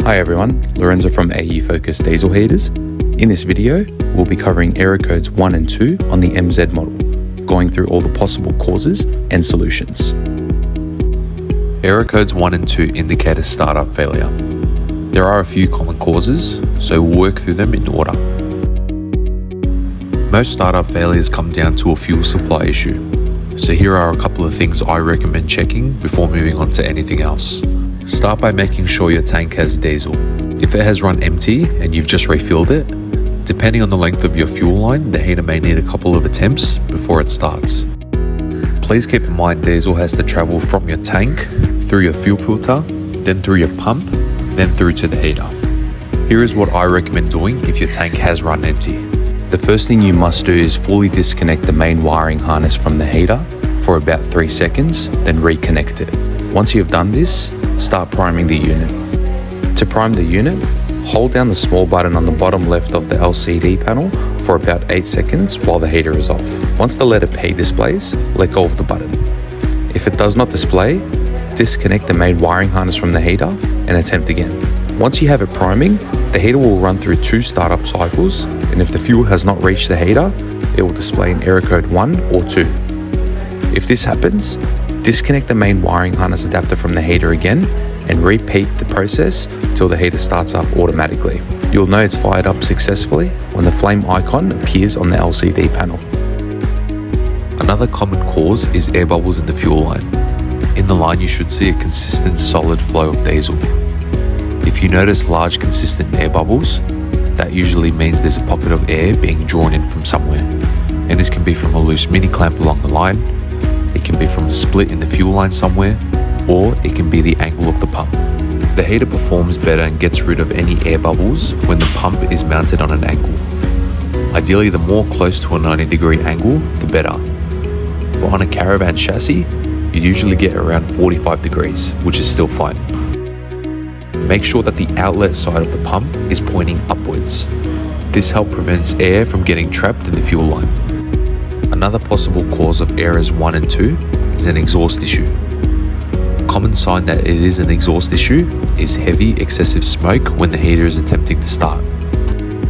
Hi everyone, Lorenzo from AE Focus Diesel Heaters. In this video, we'll be covering error codes 1 and 2 on the MZ model, going through all the possible causes and solutions. Error codes 1 and 2 indicate a startup failure. There are a few common causes, so we'll work through them in order. Most startup failures come down to a fuel supply issue, so here are a couple of things I recommend checking before moving on to anything else. Start by making sure your tank has diesel. If it has run empty and you've just refilled it, depending on the length of your fuel line, the heater may need a couple of attempts before it starts. Please keep in mind diesel has to travel from your tank, through your fuel filter, then through your pump, then through to the heater. Here is what I recommend doing if your tank has run empty. The first thing you must do is fully disconnect the main wiring harness from the heater for about 3 seconds, then reconnect it. Once you've done this, start priming the unit. To prime the unit, hold down the small button on the bottom left of the LCD panel for about 8 seconds while the heater is off. Once the letter P displays, let go of the button. If it does not display, disconnect the main wiring harness from the heater and attempt again. Once you have it priming, the heater will run through 2 startup cycles, and if the fuel has not reached the heater, it will display an error code 1 or 2. If this happens, disconnect the main wiring harness adapter from the heater again and repeat the process till the heater starts up automatically. You'll know it's fired up successfully when the flame icon appears on the LCD panel. Another common cause is air bubbles in the fuel line. In the line you should see a consistent solid flow of diesel. If you notice large consistent air bubbles, that usually means there's a pocket of air being drawn in from somewhere, and this can be from a loose mini clamp along the line, it can be from a split in the fuel line somewhere, or it can be the angle of the pump. The heater performs better and gets rid of any air bubbles when the pump is mounted on an angle. Ideally, the more close to a 90-degree angle, the better. But on a caravan chassis, you usually get around 45 degrees, which is still fine. Make sure that the outlet side of the pump is pointing upwards. This helps prevent air from getting trapped in the fuel line. Another possible cause of errors 1 and 2 is an exhaust issue. A common sign that it is an exhaust issue is heavy, excessive smoke when the heater is attempting to start.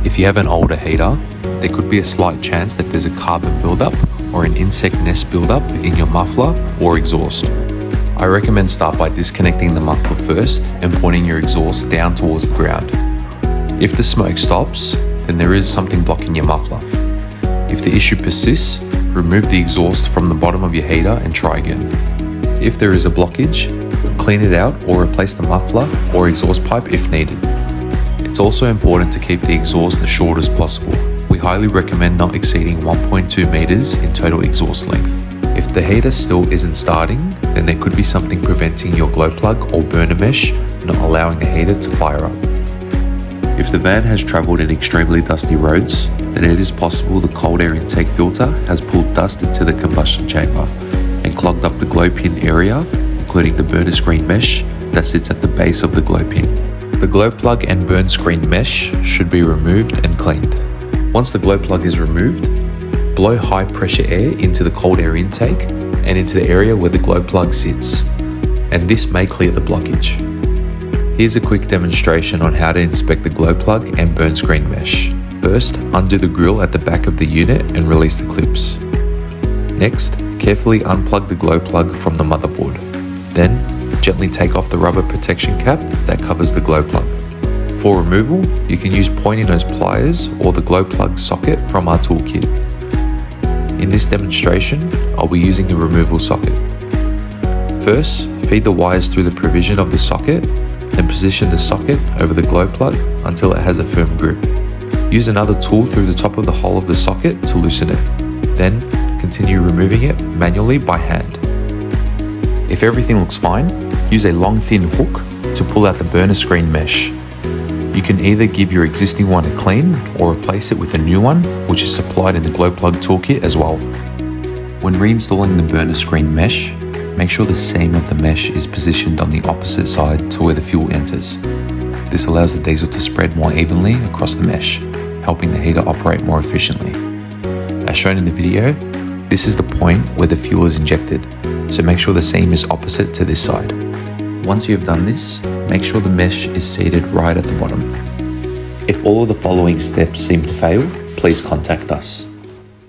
If you have an older heater, there could be a slight chance that there's a carbon buildup or an insect nest buildup in your muffler or exhaust. I recommend start by disconnecting the muffler first and pointing your exhaust down towards the ground. If the smoke stops, then there is something blocking your muffler. If the issue persists, remove the exhaust from the bottom of your heater and try again. If there is a blockage, clean it out or replace the muffler or exhaust pipe if needed. It's also important to keep the exhaust as short as possible. We highly recommend not exceeding 1.2 meters in total exhaust length. If the heater still isn't starting, then there could be something preventing your glow plug or burner mesh not allowing the heater to fire up. If the van has travelled in extremely dusty roads, then it is possible the cold air intake filter has pulled dust into the combustion chamber and clogged up the glow pin area, including the burner screen mesh that sits at the base of the glow pin. The glow plug and burn screen mesh should be removed and cleaned. Once the glow plug is removed, blow high pressure air into the cold air intake and into the area where the glow plug sits, and this may clear the blockage. Here's a quick demonstration on how to inspect the glow plug and burn screen mesh. First, undo the grill at the back of the unit and release the clips. Next, carefully unplug the glow plug from the motherboard. Then, gently take off the rubber protection cap that covers the glow plug. For removal, you can use pointy nose pliers or the glow plug socket from our toolkit. In this demonstration, I'll be using the removal socket. First, feed the wires through the provision of the socket, then position the socket over the glow plug until it has a firm grip. Use another tool through the top of the hole of the socket to loosen it. Then, continue removing it manually by hand. If everything looks fine, use a long thin hook to pull out the burner screen mesh. You can either give your existing one a clean or replace it with a new one, which is supplied in the glow plug toolkit as well. When reinstalling the burner screen mesh, make sure the seam of the mesh is positioned on the opposite side to where the fuel enters. This allows the diesel to spread more evenly across the mesh, helping the heater operate more efficiently. As shown in the video, this is the point where the fuel is injected, so make sure the seam is opposite to this side. Once you have done this, make sure the mesh is seated right at the bottom. If all of the following steps seem to fail, please contact us.